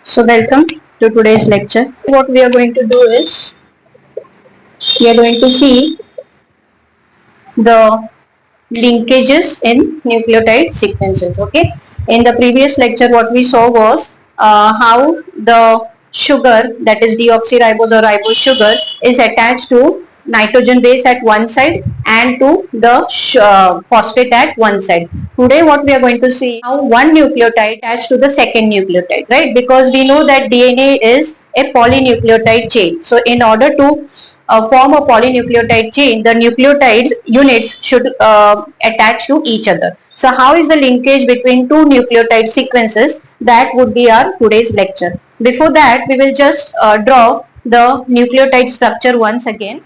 So welcome to today's lecture. What we are going to do is we are going to see the linkages in nucleotide sequences. Okay. In the previous lecture, what we saw was how the sugar, that is deoxyribose or ribose sugar, is attached to nitrogen base at one side and to the phosphate at one side. Today what we are going to see how one nucleotide attached to the second nucleotide, right? Because we know that DNA is a polynucleotide chain. So in order to form a polynucleotide chain, the nucleotides units should attach to each other. So how is the linkage between two nucleotide sequences? That would be our today's lecture. Before that, we will just draw the nucleotide structure once again.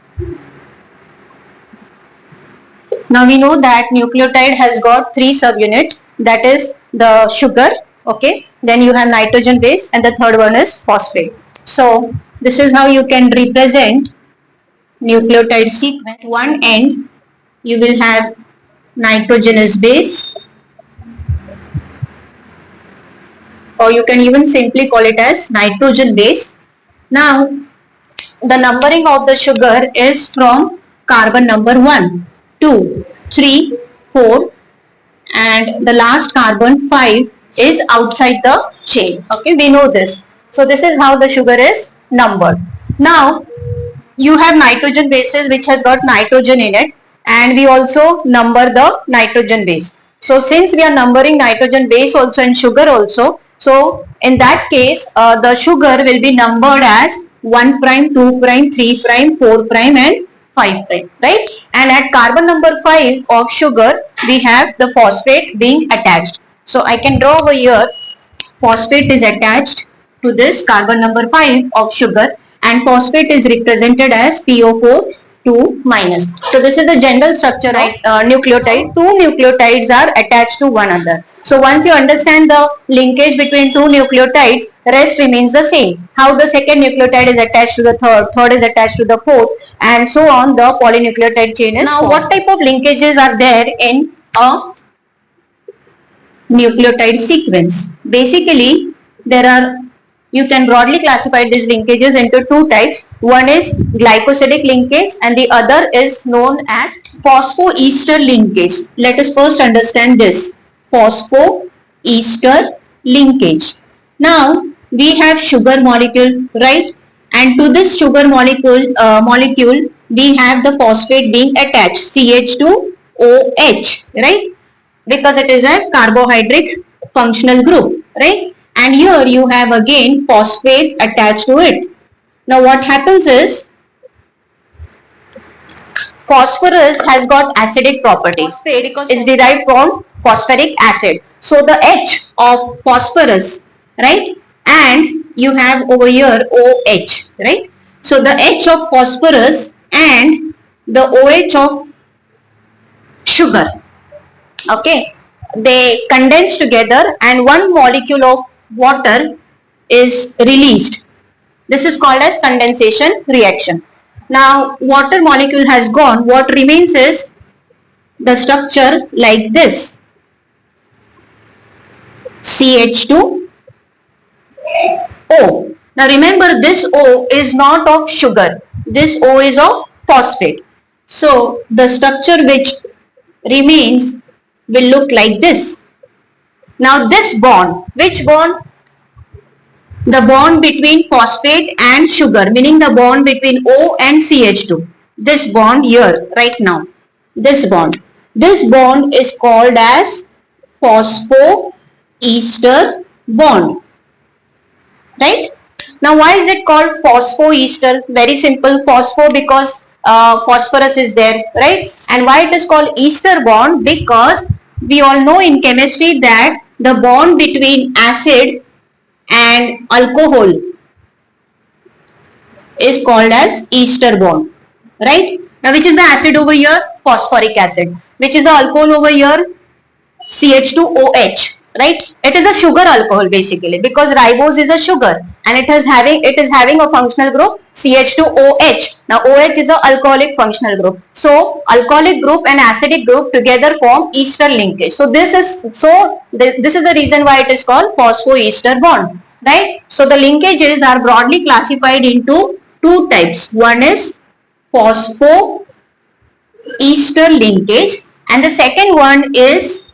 Now we know that nucleotide has got three subunits, that is the sugar, okay, then you have nitrogen base, and the third one is phosphate. So this is how you can represent nucleotide sequence. At one end you will have nitrogenous base, or you can even simply call it as nitrogen base. Now the numbering of the sugar is from carbon number 1, 2, 3, 4, and the last carbon 5 is outside the chain. Okay, we know this. So this is how the sugar is numbered. Now you have nitrogen bases which has got nitrogen in it, and we also number the nitrogen base. So since we are numbering nitrogen base also and sugar also, so in that case the sugar will be numbered as 1 prime, 2 prime, 3 prime, 4 prime and 5 prime, right? And at carbon number 5 of sugar we have the phosphate being attached. So I can draw over here, phosphate is attached to this carbon number 5 of sugar, and phosphate is represented as PO4 2 minus. So this is the general structure of nucleotide. Two nucleotides are attached to one another. So once you understand the linkage between two nucleotides, rest remains the same. How the second nucleotide is attached to the third, third is attached to the fourth, and so on the polynucleotide chain is. Now what type of linkages are there in a nucleotide sequence? Basically, there are, you can broadly classify these linkages into two types. One is glycosidic linkage and the other is known as phosphoester linkage. Let us first understand this phosphoester linkage. Now we have sugar molecule, right? And to this sugar molecule we have the phosphate being attached, CH2OH, right? Because it is a carbohydrate functional group, right? And here you have again phosphate attached to it. Now what happens is, phosphorus has got acidic properties. Phosphate is derived from phosphoric acid. So the H of phosphorus, right? And you have over here OH, right? So the H of phosphorus and the OH of sugar, okay, they condense together and one molecule of water is released. This is called as condensation reaction. Now water molecule has gone, what remains is the structure like this, CH2O. Now remember, this O is not of sugar, this O is of phosphate. So the structure which remains will look like this. Now this bond, which bond? The bond between phosphate and sugar, meaning the bond between O and CH2. This bond here, right now, this bond. This bond is called as phosphoester bond, right? Now why is it called phosphoester? Very simple, phospho because phosphorus is there, right? And why it is called ester bond? Because we all know in chemistry that the bond between acid and alcohol is called as ester bond, right? Now which is the acid over here? Phosphoric acid. Which is the alcohol over here? CH2OH, right? It is a sugar alcohol basically, because ribose is a sugar and it is having a functional group CH2OH. Now OH is an alcoholic functional group. So alcoholic group and acidic group together form ester linkage. So this is the reason why it is called phosphoester bond, right? So the linkages are broadly classified into two types. One is phosphoester linkage and the second one is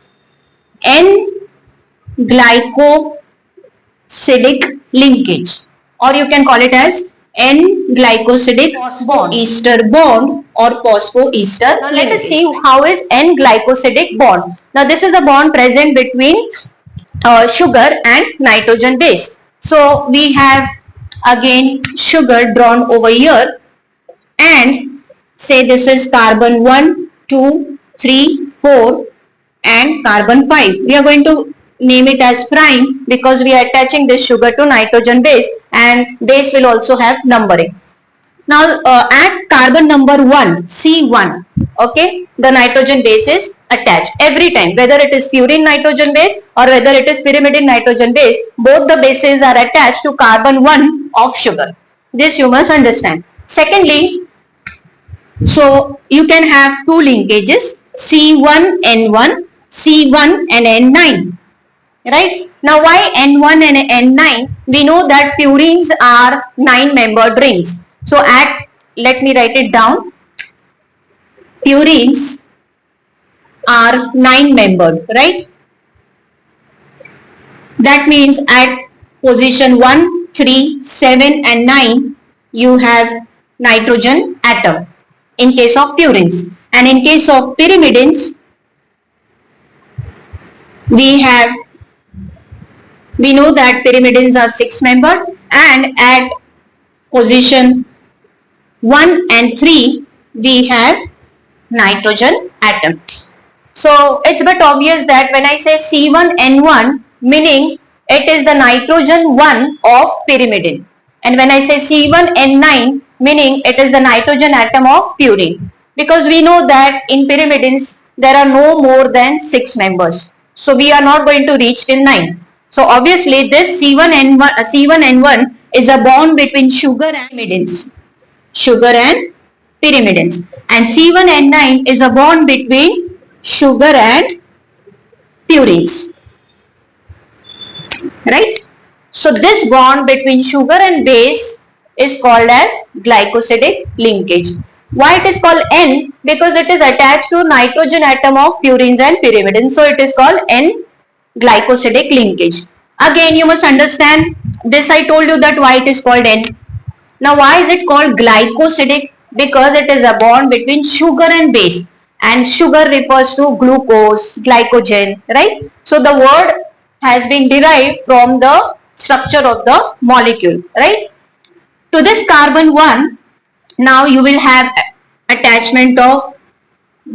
N-glycosidic linkage, or you can call it as N-glycosidic ester bond or phosphoester. Now let us see how is N-glycosidic bond. Now this is a bond present between sugar and nitrogen base. So we have again sugar drawn over here and say this is carbon 1, 2, 3, 4 and carbon 5. We are going to name it as prime because we are attaching this sugar to nitrogen base and base will also have numbering. Now at carbon number 1, C1, okay, the nitrogen base is attached every time, whether it is purine nitrogen base or whether it is pyrimidine nitrogen base, both the bases are attached to carbon 1 of sugar. This you must understand. Secondly, so you can have two linkages C1N1, C1 and N9, right? Now why N1 and N9? We know that purines are 9-membered rings. So let me write it down. Purines are 9-membered, right? That means at position 1, 3, 7 and 9 you have nitrogen atom in case of purines, and in case of pyrimidines we know that pyrimidines are 6-membered and at position 1 and 3 we have nitrogen atom. So it's a bit obvious that when I say C1N1, meaning it is the nitrogen 1 of pyrimidine, and when I say C1N9, meaning it is the nitrogen atom of purine, because we know that in pyrimidines there are no more than 6 members, so we are not going to reach till 9. So obviously this C1N1 is a bond between sugar and pyrimidines, and C1N9 is a bond between sugar and purines, right? So this bond between sugar and base is called as glycosidic linkage. Why it is called N? Because it is attached to nitrogen atom of purines and pyrimidines, so it is called N-glycosidic linkage. Again you must understand this, I told you that why it is called N. Now why is it called glycosidic? Because it is a bond between sugar and base, and sugar refers to glucose, glycogen, right? So the word has been derived from the structure of the molecule, right? To this carbon 1, now you will have attachment of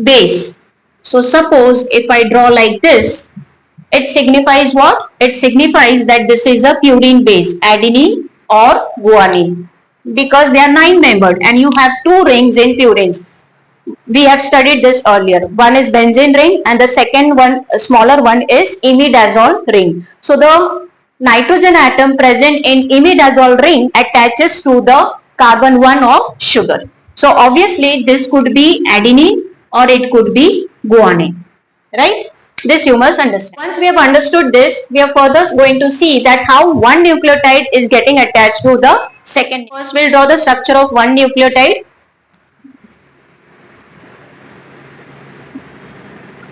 base. So suppose if I draw like this, it signifies what? It signifies that this is a purine base, adenine or guanine, because they are 9-membered and you have 2 rings in purines. We have studied this earlier. One is benzene ring and the second one, smaller one, is imidazole ring. So the nitrogen atom present in imidazole ring attaches to the carbon 1 of sugar. So obviously this could be adenine or it could be guanine, right? This you must understand. Once we have understood this, we are further going to see that how one nucleotide is getting attached to the second. First we'll draw the structure of one nucleotide.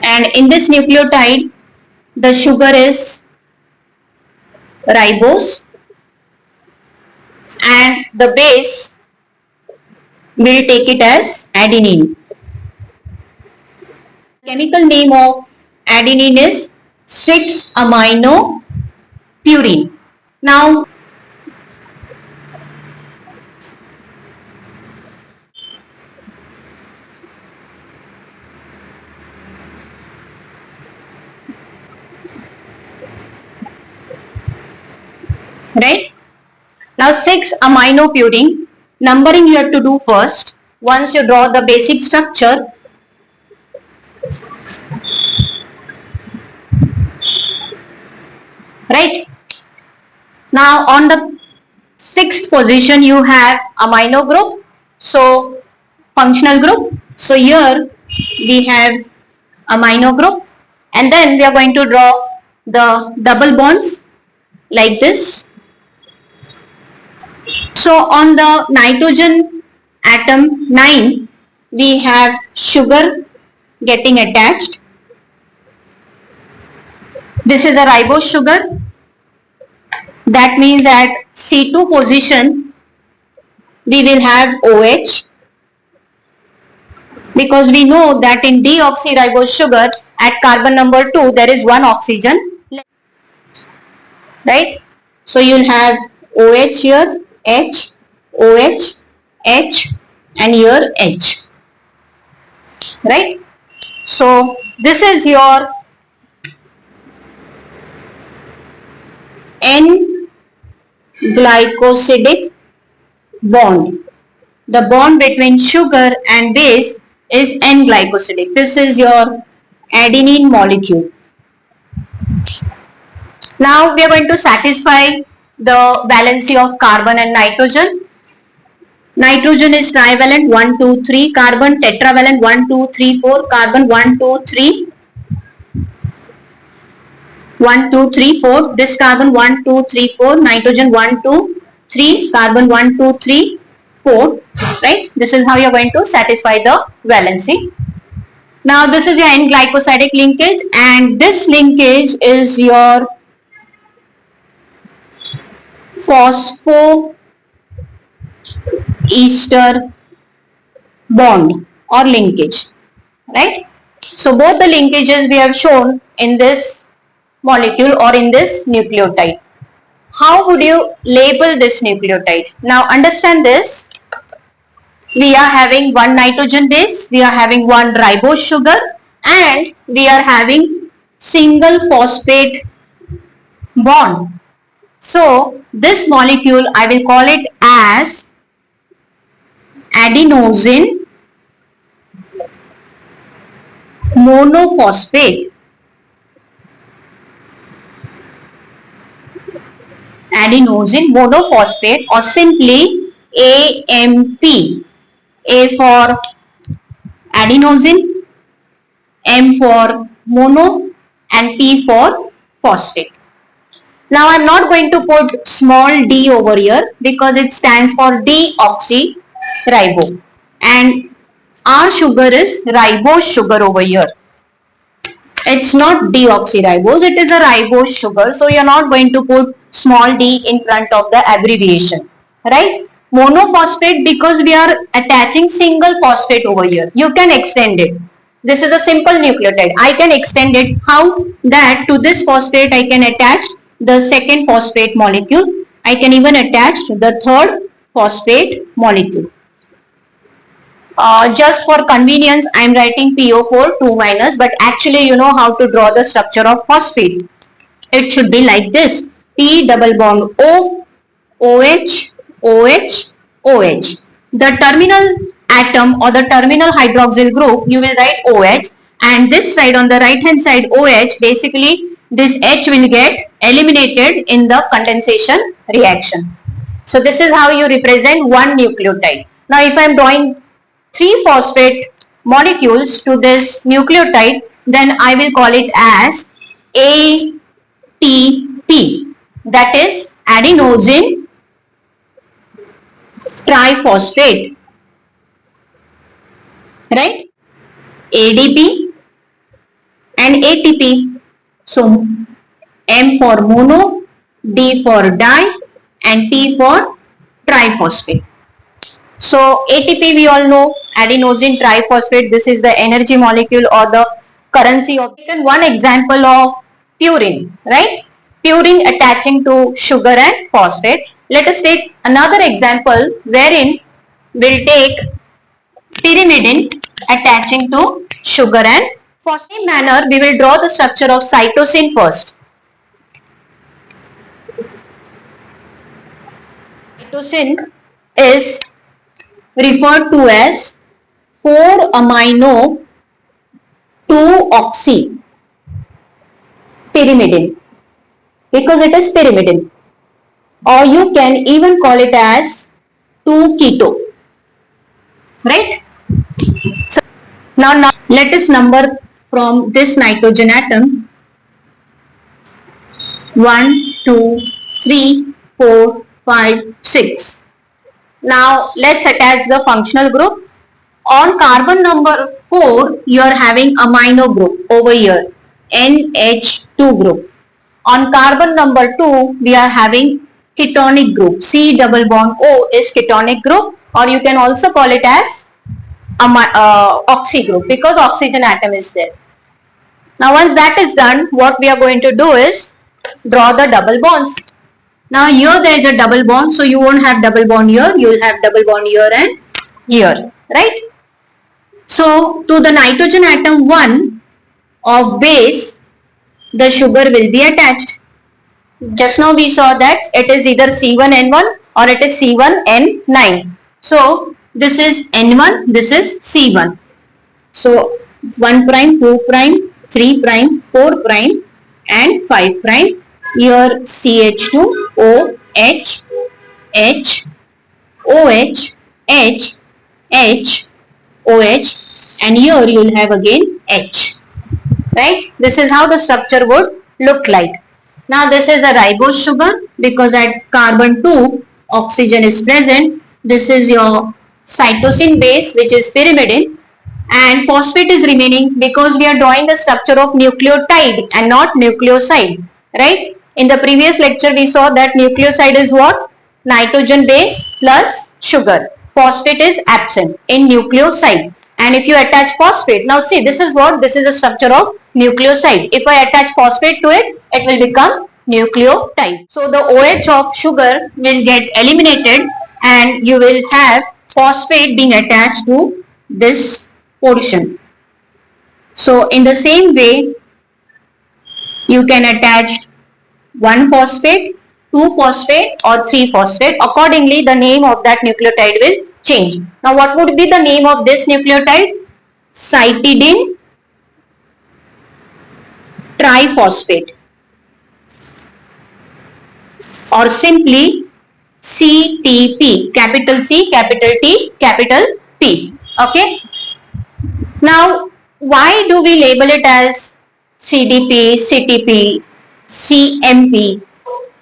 And in this nucleotide, the sugar is ribose and the base will take it as adenine. Chemical name of adenine is 6-aminopurine. Now, right? Now 6-aminopurine, numbering you have to do first. Once you draw the basic structure, right? Now on the 6th position you have amino group, so functional group. So here we have amino group, and then we are going to draw the double bonds like this. So on the nitrogen atom 9, we have sugar getting attached. This is a ribose sugar. That means at C2 position, we will have OH, because we know that in deoxyribose sugar at carbon number 2 there is one oxygen, right? So you'll have OH here, H, OH, H, and here H, right? So this is your N-glycosidic bond. The bond between sugar and base is N-glycosidic. This is your adenine molecule. Now we are going to satisfy the valency of carbon and nitrogen. Nitrogen is trivalent 1, 2, 3, carbon tetravalent 1, 2, 3, 4, carbon 1, 2, 3, 1, 2, 3, 4, this carbon 1, 2, 3, 4, nitrogen 1, 2, 3, carbon 1, 2, 3, 4, right? This is how you are going to satisfy the valency. Now this is your N-glycosidic linkage, and this linkage is your phosphoester bond or linkage, right? So both the linkages we have shown in this molecule or in this nucleotide. How would you label this nucleotide? Now understand this. We are having one nitrogen base, we are having one ribose sugar, and we are having single phosphate bond. So this molecule I will call it as adenosine monophosphate. Adenosine monophosphate, or simply AMP. A for adenosine, M for mono, and P for phosphate. Now I am not going to put small d over here because it stands for deoxyribo, and our sugar is ribose sugar over here. It's not deoxyribose, it is a ribose sugar, so you're not going to put small d in front of the abbreviation, right? Monophosphate, because we are attaching single phosphate over here. You can extend it. This is a simple nucleotide. I can extend it. How? That to this phosphate I can attach the second phosphate molecule. I can even attach the third phosphate molecule. Just for convenience, I am writing PO4 2 minus, but actually you know how to draw the structure of phosphate. It should be like this: P double bond O, OH, OH, OH. The terminal atom or the terminal hydroxyl group, you will write OH, and this side on the right hand side OH, basically this H will get eliminated in the condensation reaction. So this is how you represent one nucleotide. Now if I am drawing 3 phosphate molecules to this nucleotide, then I will call it as ATP, that is adenosine triphosphate, right? ADP and ATP. So M for mono, D for di, and T for triphosphate. So ATP we all know, adenosine triphosphate. This is the energy molecule or the currency of. One example of purine, right? Purine attaching to sugar and phosphate. Let us take another example wherein we'll take pyrimidine attaching to sugar and phosphate. In the same manner, we will draw the structure of cytosine first. Cytosine is referred to as 4-amino 2-oxy pyrimidine, because it is pyrimidine, or you can even call it as 2-keto, right? So now let us number from this nitrogen atom: 1, 2, 3, 4, 5, 6. Now let's attach the functional group. On carbon number 4, you are having amino group over here, NH2 group. On carbon number 2, we are having ketonic group. C double bond O is ketonic group, or you can also call it as oxy group because oxygen atom is there. Now once that is done, what we are going to do is draw the double bonds. Now here there is a double bond, so you won't have double bond here, you will have double bond here and here, right? So to the nitrogen atom 1 of base, the sugar will be attached. Just now we saw that it is either C1N1 or it is C1N9. So this is N1, this is C1. So 1 prime, 2 prime, 3 prime, 4 prime and 5 prime. Here CH2, O, H, H, OH, H, H, OH, and here you will have again H. Right? This is how the structure would look like. Now this is a ribose sugar because at carbon 2 oxygen is present. This is your cytosine base which is pyrimidine, and phosphate is remaining because we are drawing the structure of nucleotide and not nucleoside, right? In the previous lecture we saw that nucleoside is what? Nitrogen base plus sugar. Phosphate is absent in nucleoside. And if you attach phosphate, now see, this is what? This is a structure of nucleoside. If I attach phosphate to it, it will become nucleotide. So the OH of sugar will get eliminated and you will have phosphate being attached to this portion. So in the same way, you can attach 1 phosphate, 2 phosphate or 3 phosphate. Accordingly, the name of that nucleotide will change. Now what would be the name of this nucleotide? Cytidine triphosphate, or simply CTP, capital C, capital T, capital P. Okay. Now why do we label it as CDP, CTP, CMP?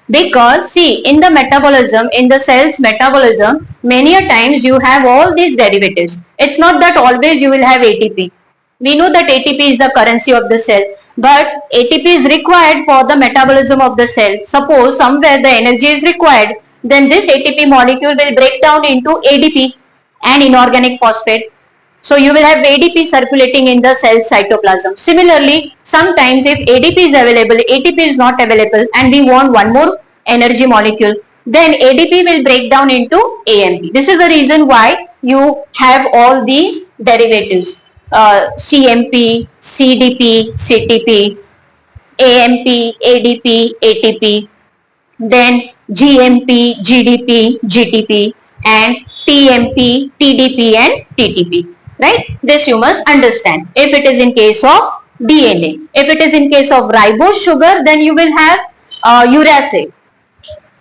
Because see, in the metabolism, in the cell's metabolism, many a times you have all these derivatives. It's not that always you will have ATP. We know that ATP is the currency of the cell, but ATP is required for the metabolism of the cell. Suppose somewhere the energy is required, then this ATP molecule will break down into ADP and inorganic phosphate. So you will have ADP circulating in the cell cytoplasm. Similarly, sometimes if ADP is available, ATP is not available and we want one more energy molecule, then ADP will break down into AMP. This is the reason why you have all these derivatives. CMP, CDP, CTP, AMP, ADP, ATP, then GMP, GDP, GTP and TMP, TDP and TTP. Right? This you must understand. If it is in case of DNA. If it is in case of ribose sugar, then you will have uracil.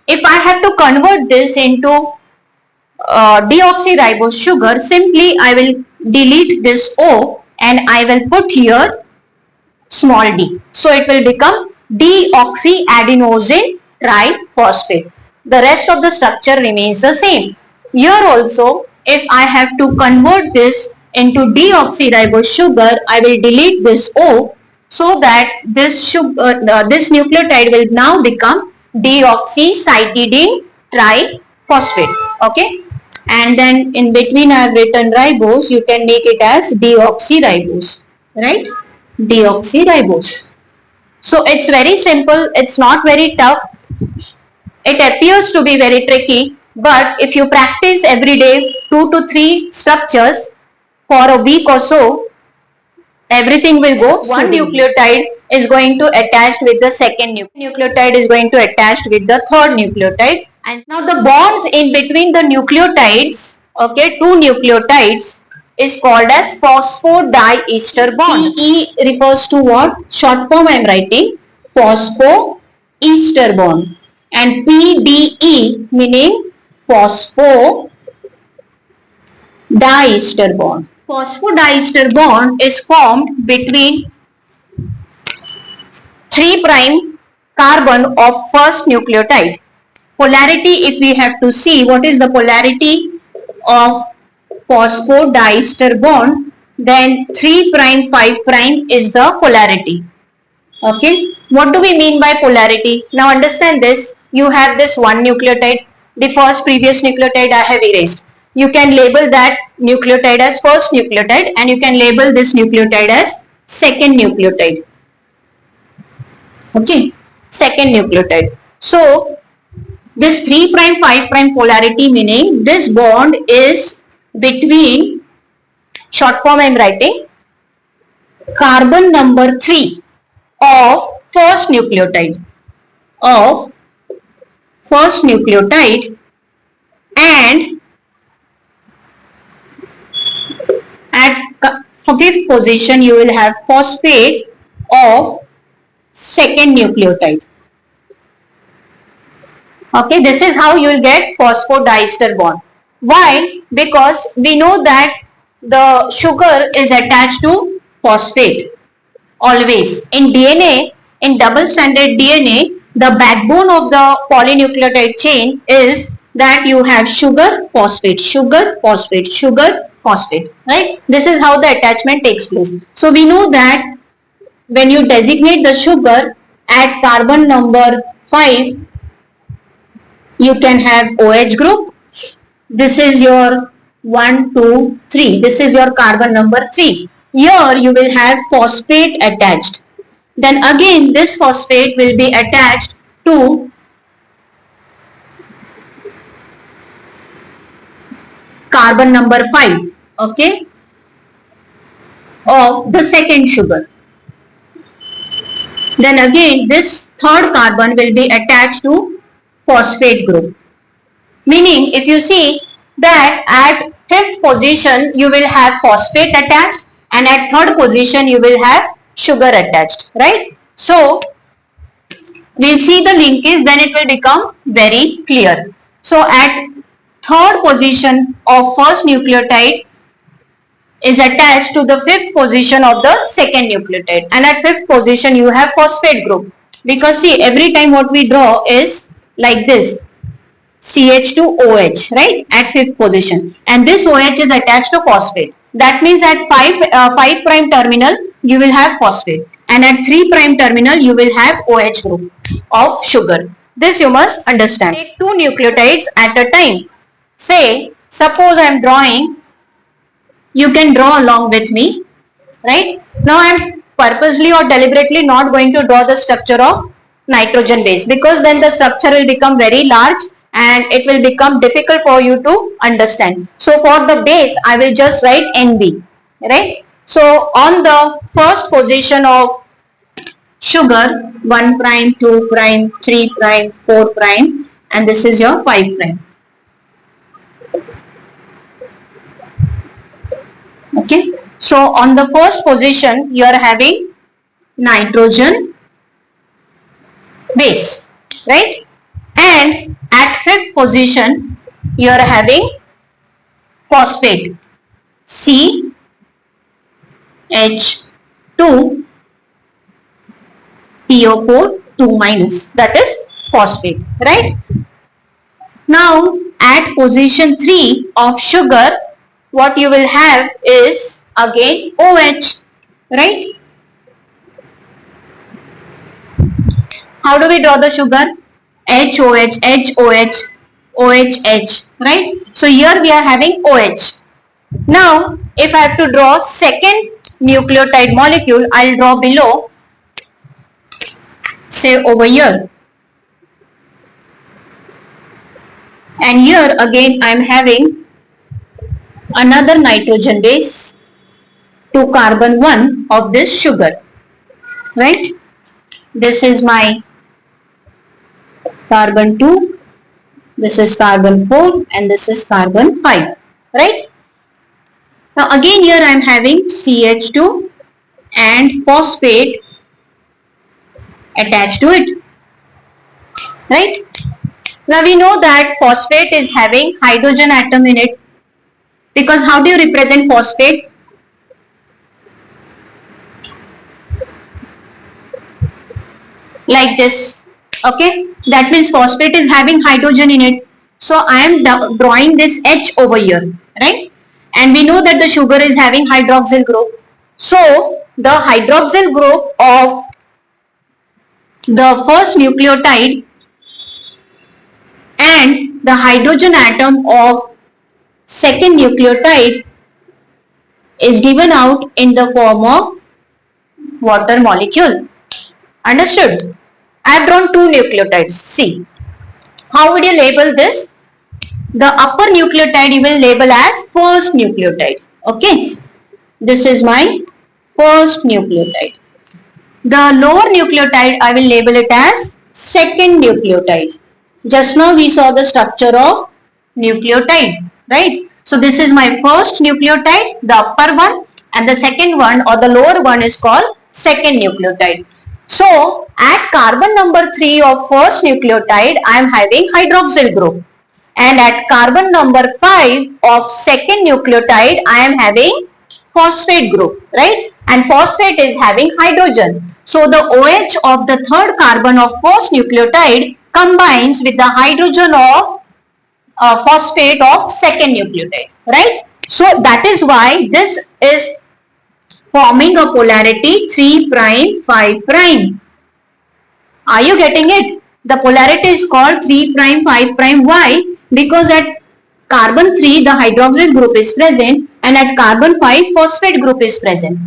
If I have to convert this into deoxyribose sugar, simply I will delete this O and I will put here small d. So it will become deoxyadenosine triphosphate. The rest of the structure remains the same. Here also, if I have to convert this into deoxyribose sugar, I will delete this O so that this nucleotide will now become deoxycytidine triphosphate. Okay, and then in between I have written ribose. You can make it as deoxyribose, right? Deoxyribose. So it's very simple. It's not very tough. It appears to be very tricky, but if you practice every day 2 to 3 structures for a week or so, everything will go. One nucleotide is going to attach with the second nucleotide is going to attach with the third nucleotide. And now the bonds in between the nucleotides, okay, 2 nucleotides is called as phosphodiester bond. PE refers to what? Short form I am writing phosphoester bond, and PDE meaning phosphodiester bond. Phosphodiester bond is formed between 3' carbon of first nucleotide. Polarity, if we have to see what is the polarity of phosphodiester bond, then 3 prime 5 prime is the polarity. Okay, what do we mean by polarity? Now understand this. You have this one nucleotide, the previous nucleotide I have erased. You can label that nucleotide as first nucleotide and you can label this nucleotide as second nucleotide. Okay, second nucleotide. So this 3 prime 5 prime polarity, meaning this bond is between, short form I am writing, carbon number 3 of first nucleotide and at fifth position you will have phosphate of second nucleotide. Okay, this is how you will get phosphodiester bond. Why? Because we know that the sugar is attached to phosphate always. In DNA, in double stranded DNA, the backbone of the polynucleotide chain is that you have sugar, phosphate, sugar, phosphate, sugar, phosphate, right? This is how the attachment takes place. So we know that when you designate the sugar at carbon number 5, you can have OH group. This is your 1, 2, 3. This is your carbon number 3. Here you will have phosphate attached. Then again this phosphate will be attached to carbon number 5, okay, of the second sugar. Then again this third carbon will be attached to phosphate group. Meaning if you see that at fifth position you will have phosphate attached and at third position you will have sugar attached, right? So we'll see the linkage, then it will become very clear. So at third position of first nucleotide is attached to the fifth position of the second nucleotide, and at fifth position you have phosphate group, because see every time what we draw is like this, CH2OH, right, at fifth position, and this OH is attached to phosphate. That means at 5 prime terminal you will have phosphate and at 3 prime terminal you will have OH group of sugar. This you must understand. Take two nucleotides at a time. Say suppose I am drawing, you can draw along with me, right? Now I am purposely or deliberately not going to draw the structure of nitrogen base, because then the structure will become very large and it will become difficult for you to understand. So for the base I will just write NB, right? So on the first position of sugar, 1 prime, 2 prime, 3 prime, 4 prime, and this is your 5 prime. Okay, so on the first position you are having nitrogen base, right? And at fifth position you are having phosphate, CH2 PO4 2 minus, that is phosphate, right? Now at position 3 of sugar, what you will have is again OH, right? How do we draw the sugar? HOH, HOH, OHH, right? So here we are having OH. Now if I have to draw second nucleotide molecule, I'll draw below, say over here, and here again I am having another nitrogen base to carbon 1 of this sugar, right? This is my carbon 2, this is carbon 4, and this is carbon 5, right? Now again here I am having CH2 and phosphate attached to it, right? Now we know that phosphate is having hydrogen atom in it, because how do you represent phosphate? Like this, okay? That means phosphate is having hydrogen in it. So I am drawing this H over here, right? And we know that the sugar is having hydroxyl group. So the hydroxyl group of the first nucleotide and the hydrogen atom of second nucleotide is given out in the form of water molecule. Understood? I have drawn two nucleotides. See, how would you label this? The upper nucleotide you will label as first nucleotide. Okay, this is my first nucleotide. The lower nucleotide I will label it as second nucleotide. Just now we saw the structure of nucleotide, right? So this is my first nucleotide, the upper one, and the second one or the lower one is called second nucleotide. So at carbon number 3 of first nucleotide, I am having hydroxyl group. And at carbon number 5 of second nucleotide, I am having phosphate group, right? And phosphate is having hydrogen. So the OH of the third carbon of first nucleotide combines with the hydrogen of phosphate of second nucleotide, right? So that is why this is forming a polarity 3 prime 5 prime. Are you getting it? The polarity is called 3 prime 5 prime. Why? Because at carbon 3 the hydroxyl group is present and at carbon 5 phosphate group is present.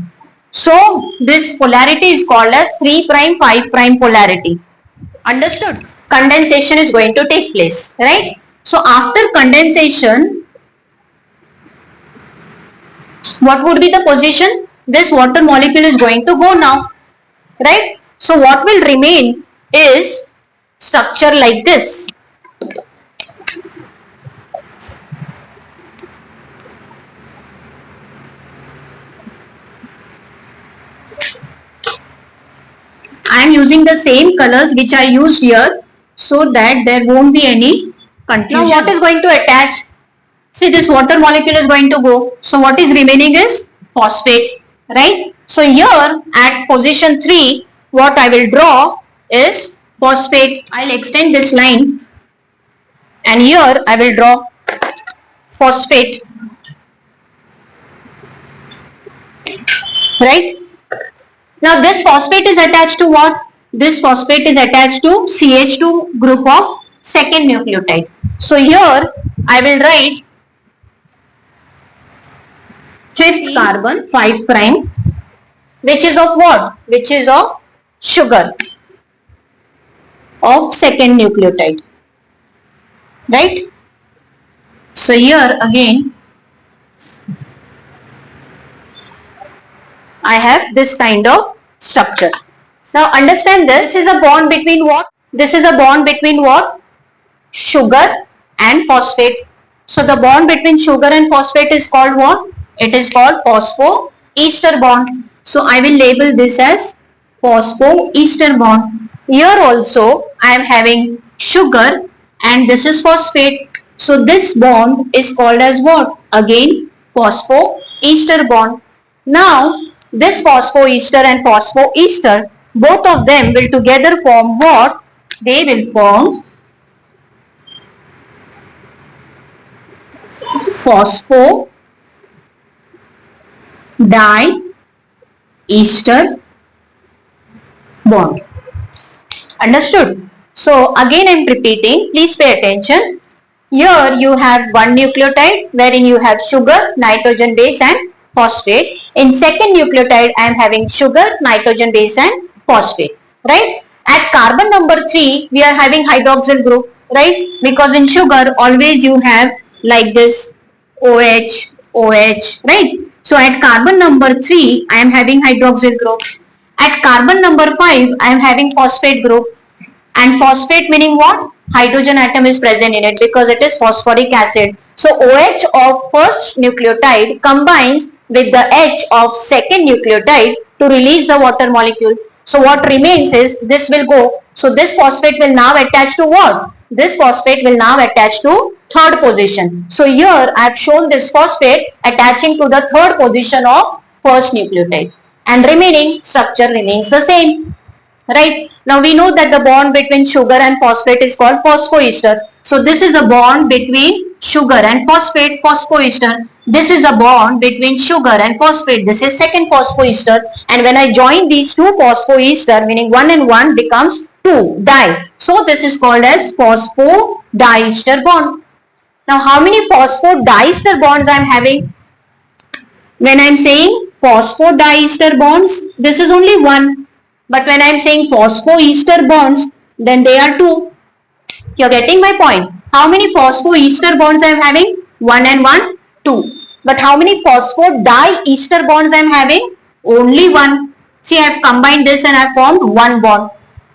So this polarity is called as 3 prime 5 prime polarity. Understood? Condensation is going to take place, right? So after condensation, what would be the position? This water molecule is going to go now, right? So what will remain is structure like this. I am using the same colors which I used here so that there won't be any confusion. Now what is going to attach? See, this water molecule is going to go. So what is remaining is phosphate, right? So here at position 3, what I will draw is phosphate. I'll extend this line and here I will draw phosphate, right? Now this phosphate is attached to what? This phosphate is attached to CH2 group of second nucleotide. So here I will write fifth carbon 5 prime, which is of what? Which is of sugar of second nucleotide, right? So here again I have this kind of structure. Now understand this is a bond between what? This is a bond between what? Sugar and phosphate. So the bond between sugar and phosphate is called what? It is called phosphoester bond. So I will label this as phosphoester bond. Here also I am having sugar and this is phosphate. So this bond is called as what? Again phosphoester bond. Now this phosphoester and phosphoester, both of them will together form what? They will form phosphodiester bond. Understood? So again I am repeating, please pay attention. Here you have one nucleotide wherein you have sugar, nitrogen base and phosphate. In second nucleotide I am having sugar, nitrogen base and phosphate, right? At carbon number 3 we are having hydroxyl group, right? Because in sugar always you have like this OH, OH, right? So at carbon number 3 I am having hydroxyl group. At carbon number 5 I am having phosphate group. And phosphate meaning what? Hydrogen atom is present in it because it is phosphoric acid. So OH of first nucleotide combines with the H of second nucleotide to release the water molecule. So what remains is this will go. So this phosphate will now attach to what? This phosphate will now attach to third position. So here I have shown this phosphate attaching to the third position of first nucleotide. And remaining structure remains the same. Right? Now we know that the bond between sugar and phosphate is called phosphoester. So this is a bond between sugar and phosphate, phosphoester. This is a bond between sugar and phosphate. This is second phosphoester. And when I join these two phosphoester, meaning 1 and 1 becomes 2, di. So this is called as phosphodiester bond. Now how many phosphodiester bonds I am having? When I am saying phosphodiester bonds, this is only 1. But when I am saying phosphoester bonds, then they are 2. You're getting my point. How many phosphoester bonds I am having? 1 and 1, 2. But how many phosphodiester bonds I am having? Only 1. See, I have combined this and I have formed one bond.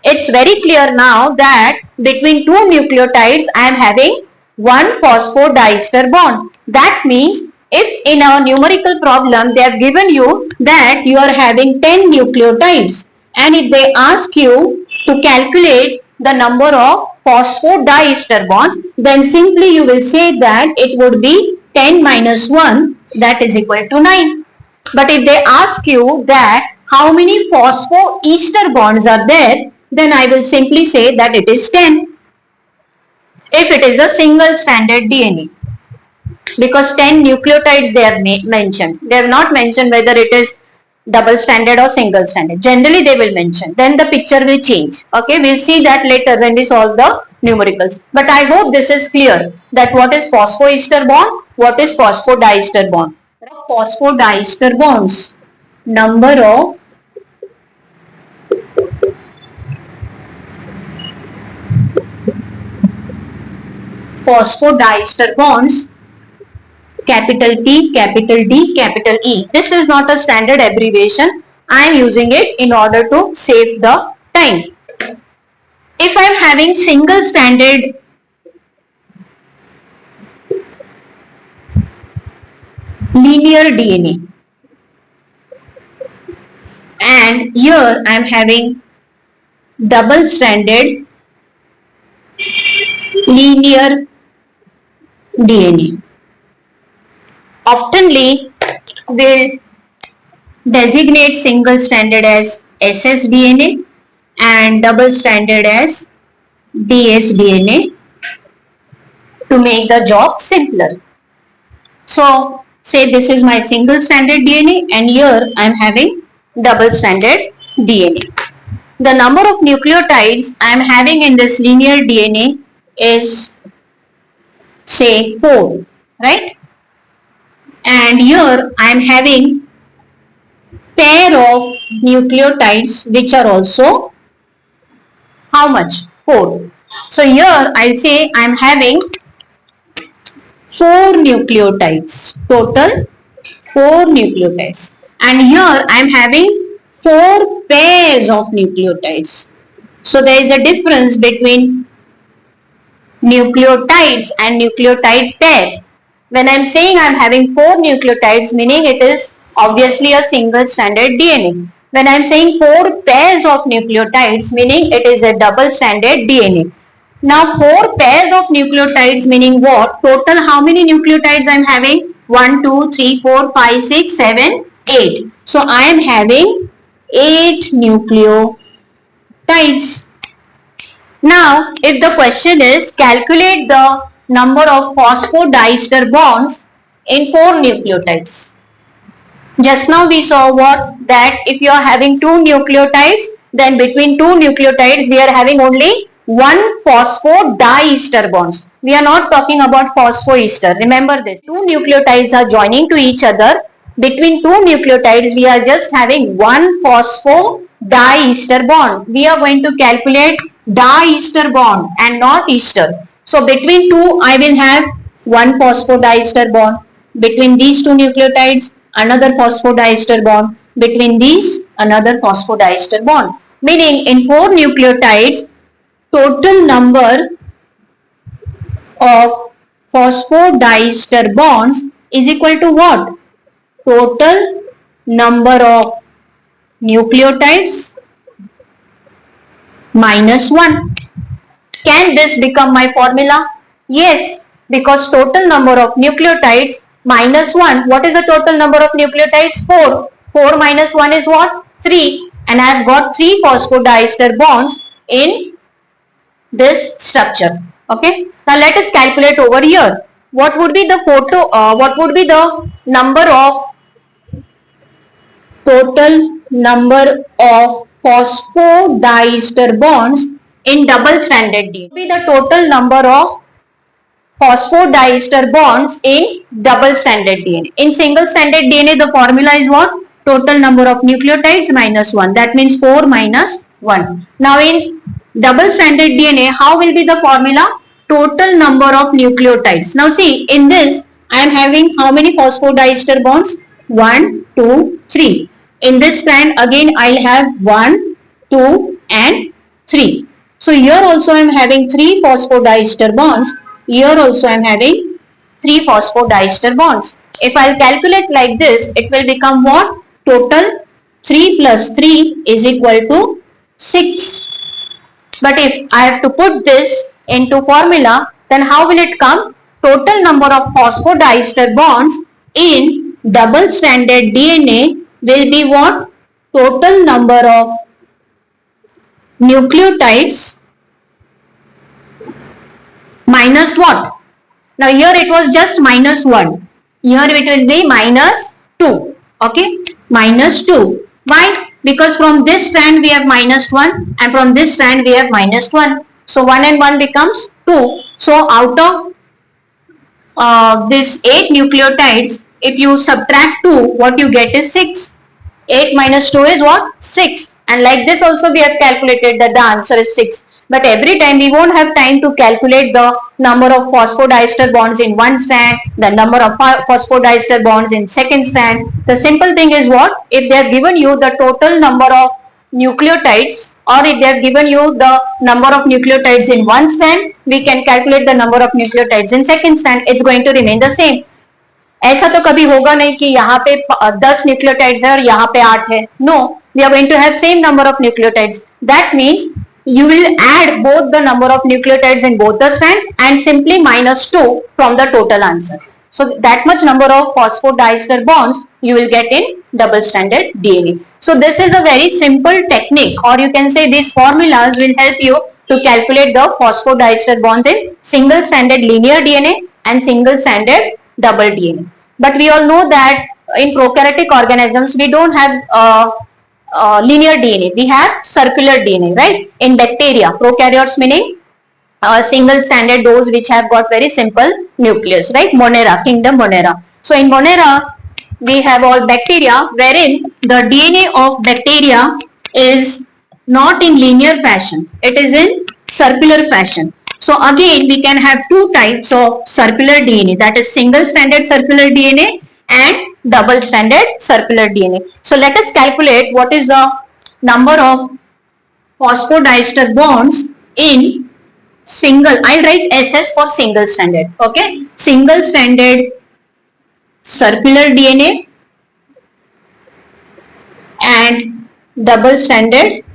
It's very clear now that between two nucleotides I am having one phosphodiester bond. That means if in a numerical problem they have given you that you are having 10 nucleotides, and if they ask you to calculate the number of phosphodiester bonds, then simply you will say that it would be 10 minus 1, that is equal to 9. But if they ask you that how many phosphoester bonds are there, then I will simply say that it is 10. If it is a single stranded DNA. Because 10 nucleotides they have mentioned. They have not mentioned whether it is double stranded or single stranded. Generally they will mention. Then the picture will change. Okay, we'll see that later when we solve the numericals. But I hope this is clear that what is phosphoester bond, what is phosphodiester bond. Phosphodiester bonds. Number of phosphodiester bonds, capital P, capital D, capital E. This is not a standard abbreviation. I am using it in order to save the time. If I am having single stranded linear DNA and here I am having double stranded linear DNA. Oftenly we'll designate single stranded as ssDNA and double stranded as dsDNA to make the job simpler. So say this is my single stranded DNA and here I am having double stranded DNA. The number of nucleotides I am having in this linear DNA is say 4, right? And here I am having pair of nucleotides which are also how much? 4. So here I'll say I am having 4 nucleotides, total 4 nucleotides, and here I am having 4 pairs of nucleotides. So there is a difference between nucleotides and nucleotide pair. When I am saying I am having 4 nucleotides, meaning it is obviously a single stranded DNA. When I am saying 4 pairs of nucleotides, meaning it is a double stranded DNA. Now 4 pairs of nucleotides meaning what? Total how many nucleotides I am having? 1, 2, 3, 4, 5, 6, 7, 8. So I am having 8 nucleotides. Now if the question is calculate the number of phosphodiester bonds in 4 nucleotides. Just now we saw what? That if you are having 2 nucleotides, then between 2 nucleotides we are having only 1 phosphodiester bonds. We are not talking about phosphoester. Remember this. 2 nucleotides are joining to each other. Between 2 nucleotides we are just having 1 phosphodiester bond. We are going to calculate diester bond and not ester. So between 2 I will have 1 phosphodiester bond. Between these 2 nucleotides another phosphodiester bond. Between these another phosphodiester bond. Meaning in 4 nucleotides total number of phosphodiester bonds is equal to what? Total number of nucleotides minus 1. Can this become my formula? Yes, because total number of nucleotides minus 1. What is the total number of nucleotides? 4. 4 minus 1 is what? 3. And I have got 3 phosphodiester bonds in this structure. Okay. Now let us calculate over here. What would be the total number of phosphodiester bonds in double stranded DNA? What would be the total number of phosphodiester bonds in double stranded DNA? In single stranded DNA, the formula is what? Total number of nucleotides minus 1. That means 4 minus 1. Now in double stranded DNA, how will be the formula? Total number of nucleotides. Now see, in this, I am having how many phosphodiester bonds? 1, 2, 3. In this strand, again, I'll have 1, 2 and 3. So here also I am having 3 phosphodiester bonds. Here also I am having 3 phosphodiester bonds. If I'll calculate like this, it will become what? Total 3 plus 3 is equal to 6. But if I have to put this into formula, then how will it come? Total number of phosphodiester bonds in double stranded DNA will be what? Total number of nucleotides minus what? Now here it was just minus 1. Here it will be minus 2. Okay? Minus 2. Why? Because from this strand we have minus 1 and from this strand we have minus 1. So 1 and 1 becomes 2. So out of this 8 nucleotides, if you subtract 2, what you get is 6. 8 minus 2 is what? 6. And like this also we have calculated that the answer is 6. But every time we won't have time to calculate the number of phosphodiester bonds in one strand, the number of phosphodiester bonds in second strand. The simple thing is what? If they have given you the total number of nucleotides, or if they have given you the number of nucleotides in one strand, we can calculate the number of nucleotides in second strand. It's going to remain the same. ऐसा तो कभी होगा नहीं कि यहाँ पे 10 nucleotides है और यहाँ पे 8 है. No, we are going to have same number of nucleotides. That means you will add both the number of nucleotides in both the strands and simply minus 2 from the total answer. So that much number of phosphodiester bonds you will get in double stranded DNA. So this is a very simple technique, or you can say these formulas will help you to calculate the phosphodiester bonds in single stranded linear DNA and single stranded double DNA. But we all know that in prokaryotic organisms we don't have linear DNA, we have circular DNA, right? In bacteria, prokaryotes meaning single stranded, those which have got very simple nucleus, right? Monera, kingdom Monera. So in Monera, we have all bacteria wherein the DNA of bacteria is not in linear fashion, it is in circular fashion. So again, we can have two types of circular DNA, that is single stranded circular DNA and double stranded circular DNA. So let us calculate what is the number of phosphodiester bonds in single, I'll write SS for single stranded, okay? Single stranded circular DNA and double stranded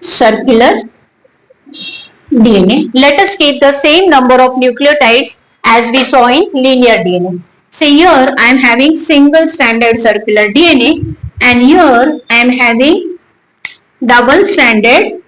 circular DNA. Let us keep the same number of nucleotides as we saw in linear DNA. So here I am having single stranded circular DNA and here I am having double stranded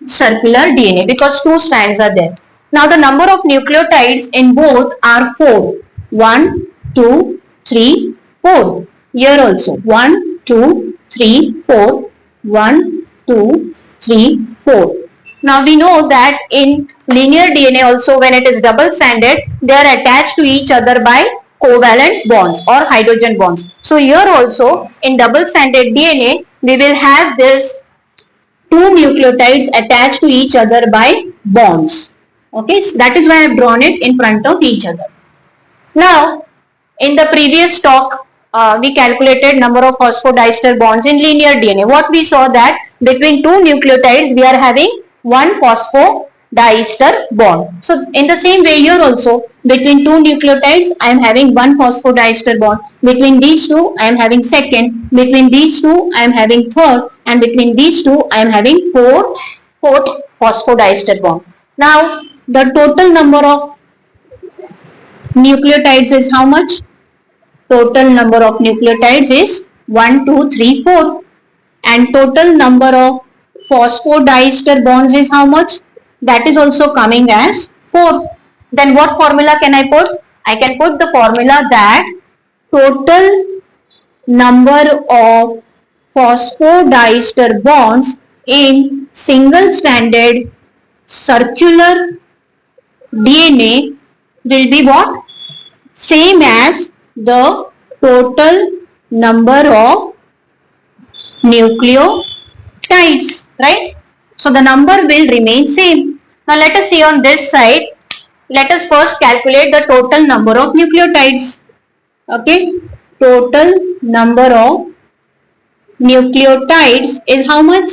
circular DNA because two strands are there. Now the number of nucleotides in both are 4. 1, 2, 3, 4. Here also 1, 2, 3, 4. 1, 2, 3, 4. Now we know that in linear DNA also when it is double stranded, they are attached to each other by covalent bonds or hydrogen bonds. So here also in double stranded DNA, we will have this two nucleotides attached to each other by bonds. Okay, so that is why I have drawn it in front of each other. Now, in the previous talk, we calculated number of phosphodiester bonds in linear DNA. What we saw that between two nucleotides, we are having one phosphodiester bond. So in the same way here also, between two nucleotides, I am having one phosphodiester bond. Between these two, I am having second. Between these two, I am having third. And between these two, I am having fourth phosphodiester bond. Now, the total number of nucleotides is how much? Total number of nucleotides is 1, 2, 3, 4. And total number of phosphodiester bonds is how much? That is also coming as 4. Then what formula can I put? I can put the formula that total number of phosphodiester bonds in single stranded circular DNA will be what? Same as the total number of nucleotides, right? So the number will remain same. Now let us see on this side. Let us first calculate the total number of nucleotides. Okay, total number of nucleotides is how much?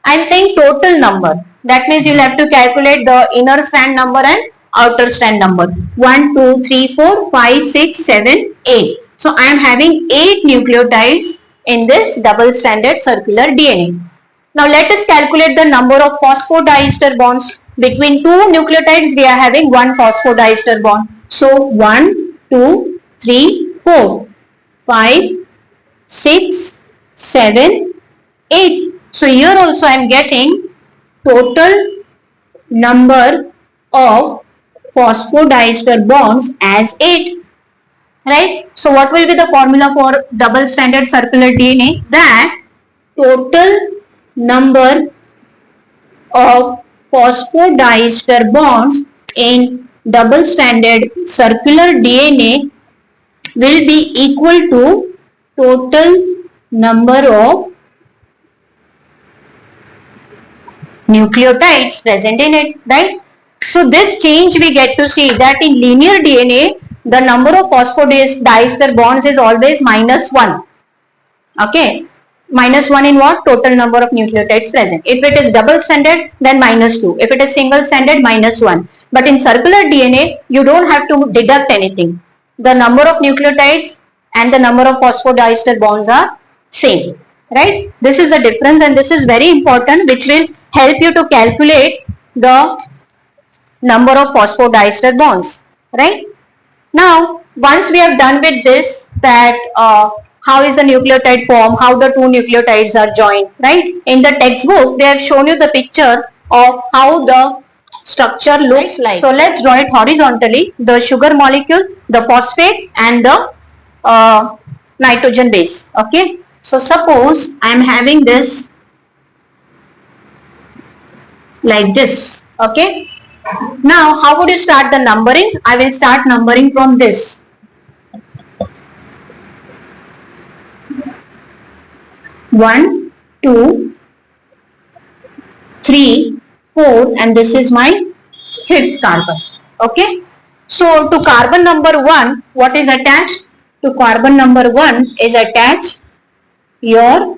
I am saying total number. That means you will have to calculate the inner strand number and outer strand number. 1, 2, 3, 4, 5, 6, 7, 8. So I am having 8 nucleotides in this double stranded circular DNA. Now let us calculate the number of phosphodiester bonds. Between two nucleotides we are having one phosphodiester bond. So 1, 2, 3, 4, 5, 6, 7, 8. So here also I am getting total number of phosphodiester bonds as 8. Right? So what will be the formula for double stranded circular DNA? That total number of phosphodiester bonds in double stranded circular DNA will be equal to total number of nucleotides present in it, right? So this change we get to see that in linear DNA, the number of phosphodiester bonds is always -1. Okay, -1 in what? Total number of nucleotides present. If it is double stranded, then -2. If it is single stranded, -1. But in circular DNA, you don't have to deduct anything. The number of nucleotides and the number of phosphodiester bonds are same, right? This is a difference, and this is very important, which will help you to calculate the number of phosphodiester bonds, right? Now, once we have done with this, that how is the nucleotide formed, how the two nucleotides are joined, right? In the textbook, they have shown you the picture of how the structure looks like. So let's draw it horizontally, the sugar molecule, the phosphate, and the nitrogen base. Okay, so suppose I am having this like this. Okay, now how would you start the numbering? I will start numbering from this. 1, 2, 3, 4, and this is my 5th carbon. Okay, so to carbon number 1, what is attached? To carbon number 1 is attached your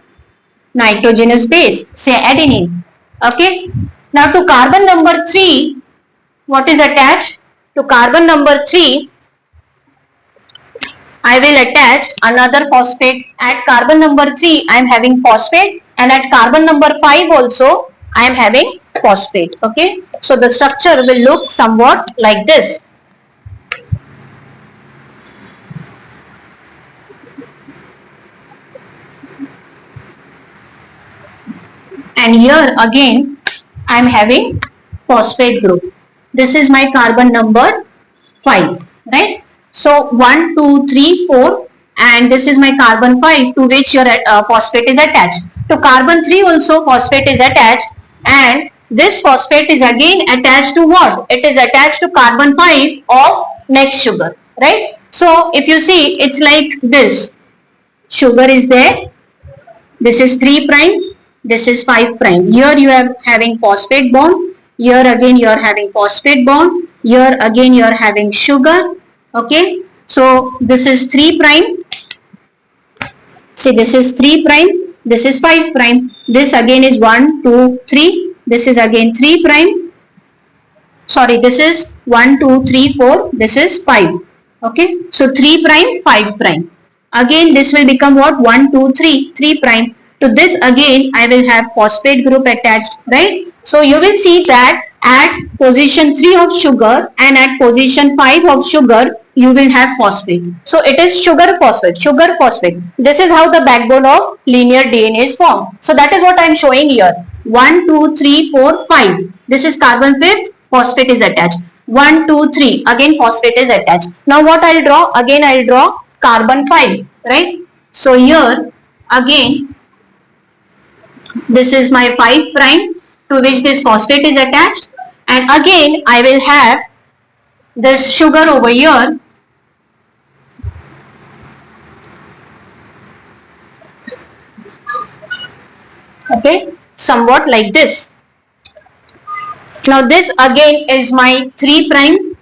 nitrogenous base, say adenine. Okay, now to carbon number 3, what is attached? To carbon number 3, I will attach another phosphate. At carbon number 3, I am having phosphate, and at carbon number 5 also, I am having phosphate. Okay, so the structure will look somewhat like this. And here again, I am having phosphate group. This is my carbon number 5, right? So 1, 2, 3, 4, and this is my carbon 5 to which your phosphate is attached. To carbon 3 also phosphate is attached, and this phosphate is again attached to what? It is attached to carbon 5 of next sugar, right? So if you see, it's like this. Sugar is there. This is 3 prime. This is 5 prime. Here you are having phosphate bond. Here again you are having phosphate bond. Here again you are having sugar. Okay, so this is 3 prime. See, this is 3 prime. This is 5 prime. This again is 1, 2, 3. This is again 3 prime. Sorry, this is 1, 2, 3, 4. This is 5. Okay, so 3 prime, 5 prime. Again, this will become what? 1, 2, 3, 3 prime. To this again, I will have phosphate group attached, right? So you will see that at position 3 of sugar and at position 5 of sugar, you will have phosphate. So it is sugar phosphate, sugar phosphate. This is how the backbone of linear DNA is formed. So that is what I am showing here. 1, 2, 3, 4, 5. This is carbon 5th, phosphate is attached. 1, 2, 3. Again phosphate is attached. Now what I'll draw? Again I'll draw carbon 5, right? So here again this is my 5 prime to which this phosphate is attached, and again I will have this sugar over here. Okay, somewhat like this. Now this again is my 3 prime.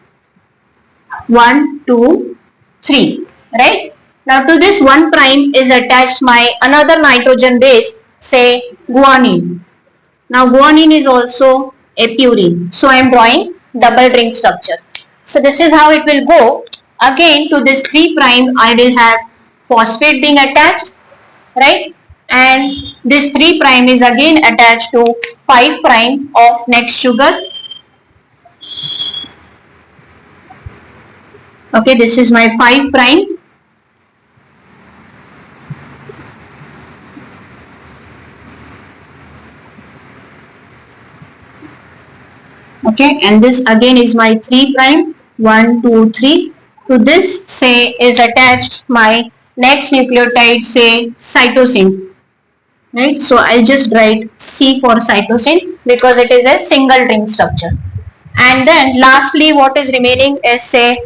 1, 2, 3, right? Now to this 1 prime is attached my another nitrogen base, say guanine. Now guanine is also a purine. So I am drawing double ring structure. So this is how it will go. Again to this 3 prime I will have phosphate being attached, right? And this 3 prime is again attached to 5 prime of next sugar. Okay, this is my 5 prime. Okay, and this again is my 3 prime. 1, 2, 3. To this say is attached my next nucleotide, say cytosine. Right, so I'll just write C for cytosine because it is a single ring structure. And then lastly what is remaining is, say,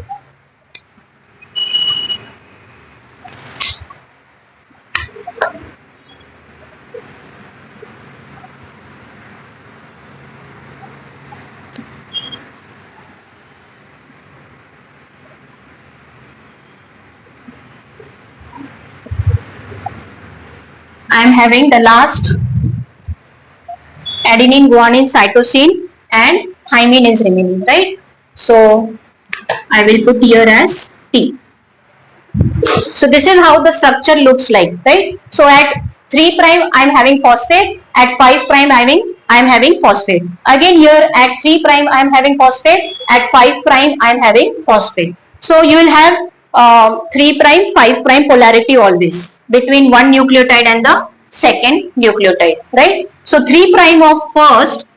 I am having the last adenine, guanine, cytosine and thymine is remaining, right? So I will put here as T. So this is how the structure looks like, right? So at 3 prime I am having phosphate, at 5 prime I am having phosphate. Again here at 3 prime I am having phosphate, at 5 prime I am having phosphate. So you will have 3 prime, 5 prime polarity always between one nucleotide and the second nucleotide, right? So 3 prime of first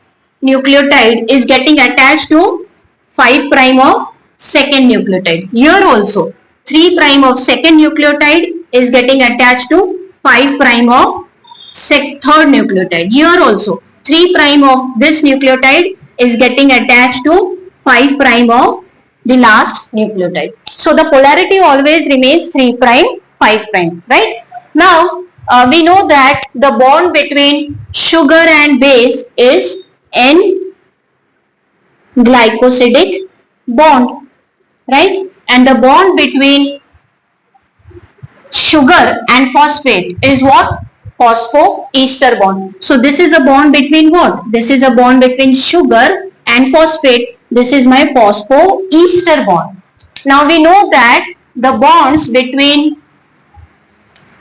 nucleotide is getting attached to 5 prime of second nucleotide. Here also 3 prime of second nucleotide is getting attached to 5 prime of third nucleotide. Here also 3 prime of this nucleotide is getting attached to 5 prime of the last nucleotide. So the polarity always remains 3 prime, 5 prime, right? Now we know that the bond between sugar and base is N-glycosidic bond, right? And the bond between sugar and phosphate is what? Phosphoester bond. So this is a bond between what? This is a bond between sugar and phosphate. This is my phosphoester bond. Now we know that the bonds between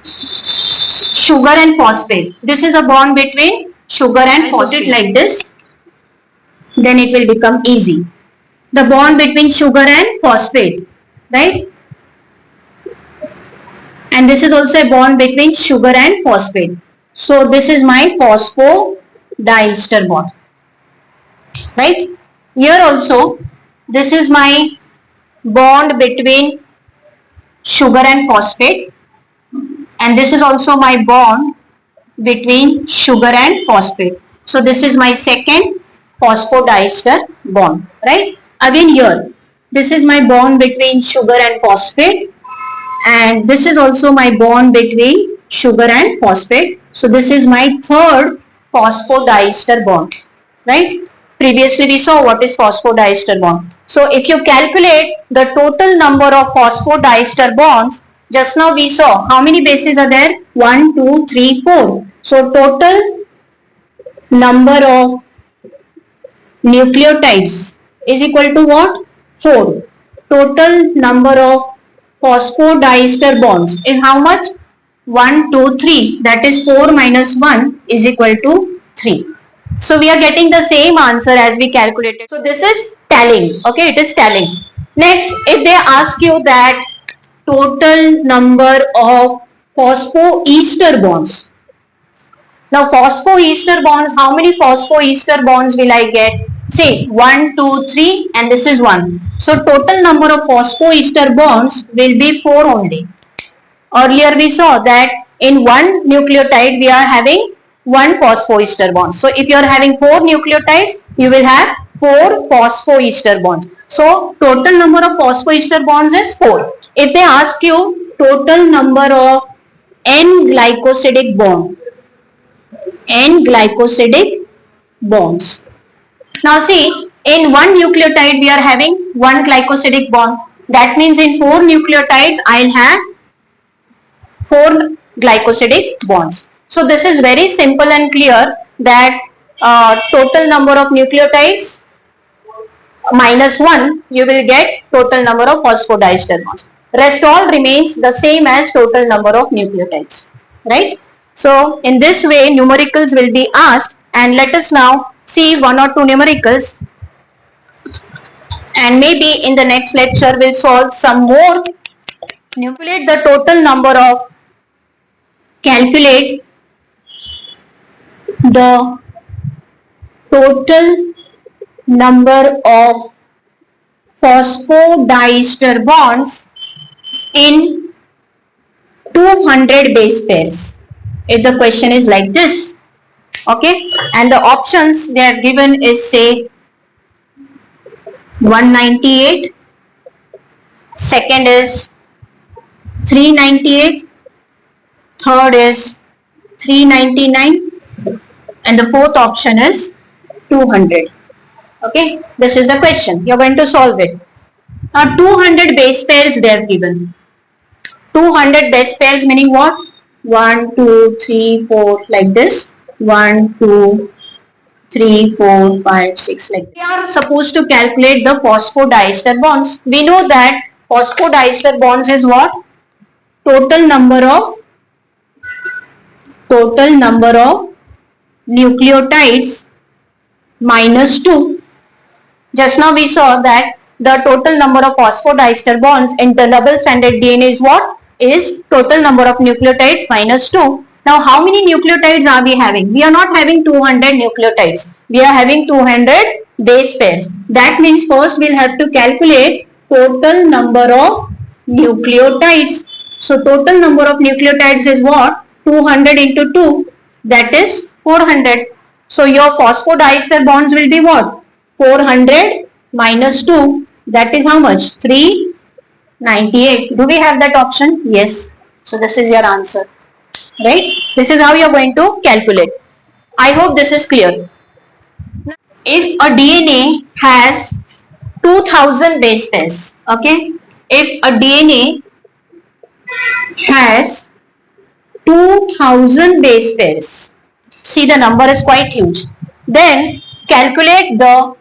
sugar and phosphate. This is a bond between sugar and phosphate like this. Then it will become easy. The bond between sugar and phosphate, right? And this is also a bond between sugar and phosphate. So this is my phosphodiester bond, right? Here also this is my bond between sugar and phosphate, and this is also my bond between sugar and phosphate. So this is my second phosphodiester bond, right? Again here, this is my bond between sugar and phosphate, and this is also my bond between sugar and phosphate. So this is my third phosphodiester bond, right? Previously we saw what is phosphodiester bond. So if you calculate the total number of phosphodiester bonds, just now we saw how many bases are there? 1, 2, 3, 4. So total number of nucleotides is equal to what? 4. Total number of phosphodiester bonds is how much? 1, 2, 3. That is 4 minus 1 is equal to 3. So we are getting the same answer as we calculated. So this is tallying. Okay, it is tallying. Next, if they ask you that total number of phosphoester bonds. Now phosphoester bonds, how many phosphoester bonds will I get? See, 1, 2, 3, and this is 1. So total number of phosphoester bonds will be 4 only. Earlier we saw that in one nucleotide we are having one phosphoester bond. So if you are having 4 nucleotides, you will have 4 phosphoester bonds. So total number of phosphoester bonds is 4. If they ask you total number of N glycosidic bonds. Now see, in one nucleotide we are having one glycosidic bond. That means in 4 nucleotides I will have 4 glycosidic bonds. So this is very simple and clear that total number of nucleotides minus 1, you will get total number of phosphodiester bonds. Rest all remains the same as total number of nucleotides, right? So in this way numericals will be asked, and let us now see one or two numericals, and maybe in the next lecture we'll solve some more. Calculate the total number of phosphodiester bonds in 200 base pairs. If the question is like this, okay, and the options they are given is say 198, second is 398, third is 399, and the fourth option is 200. Okay, this is the question. You're going to solve it. Now 200 base pairs they are given. 200 base pairs meaning what? 1, 2, 3, 4 like this. 1, 2, 3, 4, 5, 6 like this. We are supposed to calculate the phosphodiester bonds. We know that phosphodiester bonds is what? Total number of nucleotides minus 2. Just now we saw that the total number of phosphodiester bonds in the double stranded DNA is what? Is total number of nucleotides minus 2. Now how many nucleotides are we having? We are not having 200 nucleotides. We are having 200 base pairs. That means first we'll have to calculate total number of nucleotides. So total number of nucleotides is what? 200 into 2, that is 400. So your phosphodiester bonds will be what? 400 minus 2, that is how much? 398. Do we have that option? Yes. So this is your answer, right? This is how you are going to calculate. I hope this is clear. If a DNA has 2000 base pairs, okay? If a DNA has 2000 base pairs, see the number is quite huge, then calculate the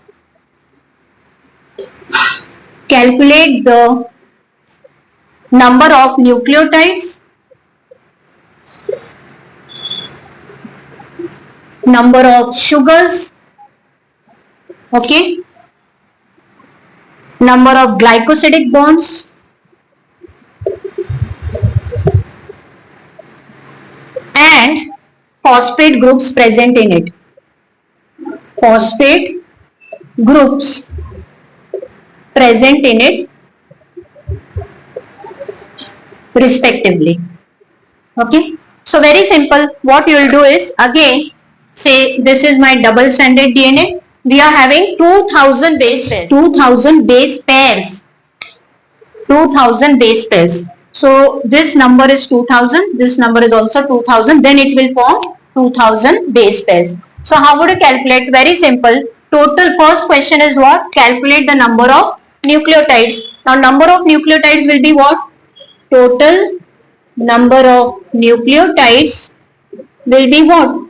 number of nucleotides, number of sugars, okay, number of glycosidic bonds, and phosphate groups present in it. Phosphate groups present in it respectively. Okay. So very simple. What you will do is, again, say this is my double stranded DNA. We are having 2000 base pairs. 2000 base pairs. 2000 base pairs. So this number is 2000. This number is also 2000. Then it will form 2000 base pairs. So how would you calculate? Very simple. Total, first question is what? Calculate the number of nucleotides. Now number of nucleotides will be what? Total number of nucleotides will be what?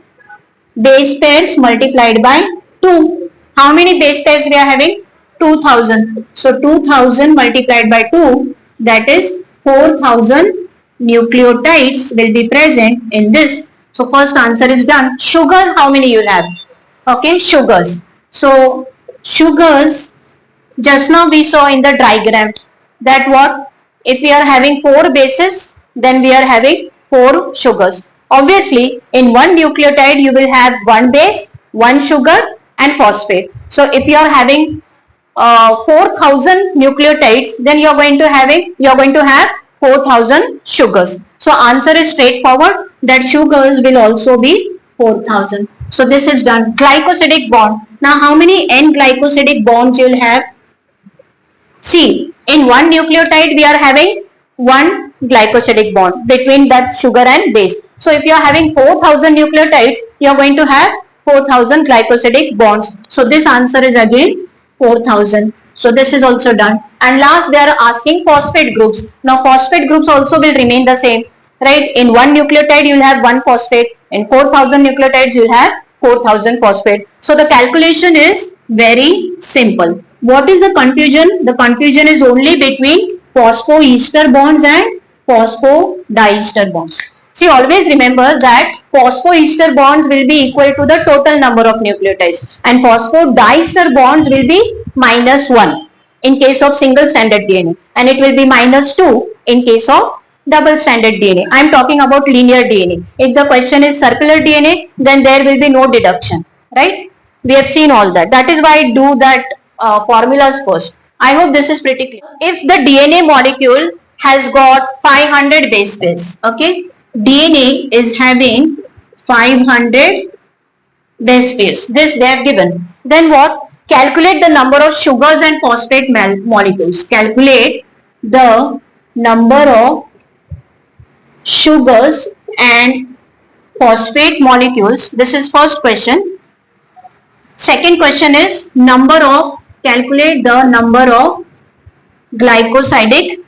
Base pairs multiplied by 2. How many base pairs we are having? 2000. So 2000 multiplied by 2, that is 4000 nucleotides will be present in this. So first answer is done. Sugars, how many you have? Okay, sugars. So sugars, just now we saw in the diagram that what? If we are having 4 bases, then we are having 4 sugars. Obviously, in one nucleotide you will have one base, one sugar and phosphate. So if you are having 4,000 nucleotides, then you are going to have 4,000 sugars. So answer is straightforward, that sugars will also be 4,000. So this is done. Glycosidic bond. Now how many N-glycosidic bonds you will have? See, in one nucleotide we are having one glycosidic bond between that sugar and base. So if you are having 4,000 nucleotides, you are going to have 4,000 glycosidic bonds. So this answer is again 4,000. So this is also done. And last they are asking phosphate groups. Now phosphate groups also will remain the same, right? In one nucleotide you will have one phosphate. In 4,000 nucleotides you will have 4,000 phosphate. So the calculation is very simple. What is the confusion? The confusion is only between phosphoester bonds and phosphodiester bonds. See, always remember that phosphoester bonds will be equal to the total number of nucleotides and phosphodiester bonds will be -1 in case of single stranded DNA and it will be -2 in case of double stranded DNA. I am talking about linear DNA. If the question is circular DNA, then there will be no deduction, right? We have seen all that. That is why I do that formulas first. I hope this is pretty clear. If the DNA molecule has got 500 base pairs, okay, DNA is having 500 base pairs. This they have given. Then what? Calculate the number of sugars and phosphate molecules. Calculate the number of sugars and phosphate molecules. This is first question. Second question is calculate the number of glycosidic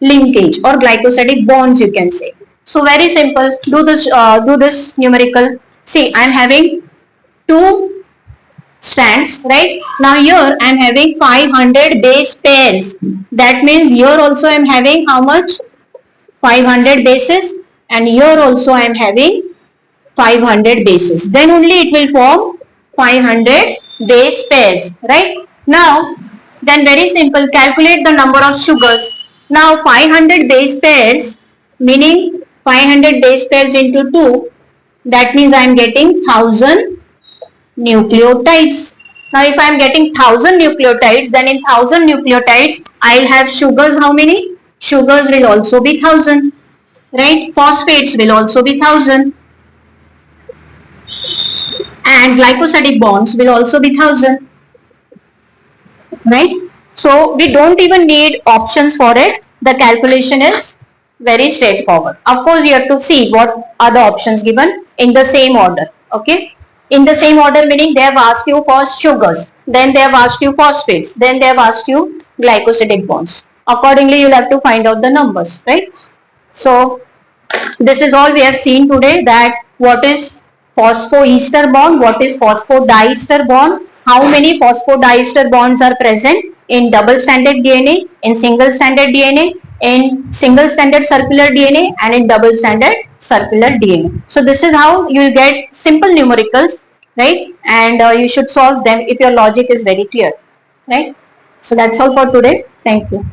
linkage or glycosidic bonds, you can say. So very simple. Do this numerical. See, I am having two strands, right? Now here I am having 500 base pairs. That means here also I am having how much? 500 bases, and here also I am having 500 bases. Then only it will form 500 base pairs, right? Now, then very simple, calculate the number of sugars. Now 500 base pairs, meaning 500 base pairs into 2, that means I am getting 1000 nucleotides. Now if I am getting 1000 nucleotides, then in 1000 nucleotides, I will have sugars how many? Sugars will also be 1000, right? Phosphates will also be 1000. And glycosidic bonds will also be 1000, right? So we don't even need options for it. The calculation is very straightforward. Of course, you have to see what are the options given in the same order, okay? In the same order meaning they have asked you for sugars, then they have asked you phosphates, then they have asked you glycosidic bonds. Accordingly, you'll have to find out the numbers, right? So this is all we have seen today, that what is phosphoester bond, what is phosphodiester bond, how many phosphodiester bonds are present in double stranded DNA, in single stranded DNA, in single stranded circular DNA, and in double stranded circular DNA. So this is how you will get simple numericals, right? And you should solve them if your logic is very clear, right? So that's all for today. Thank you.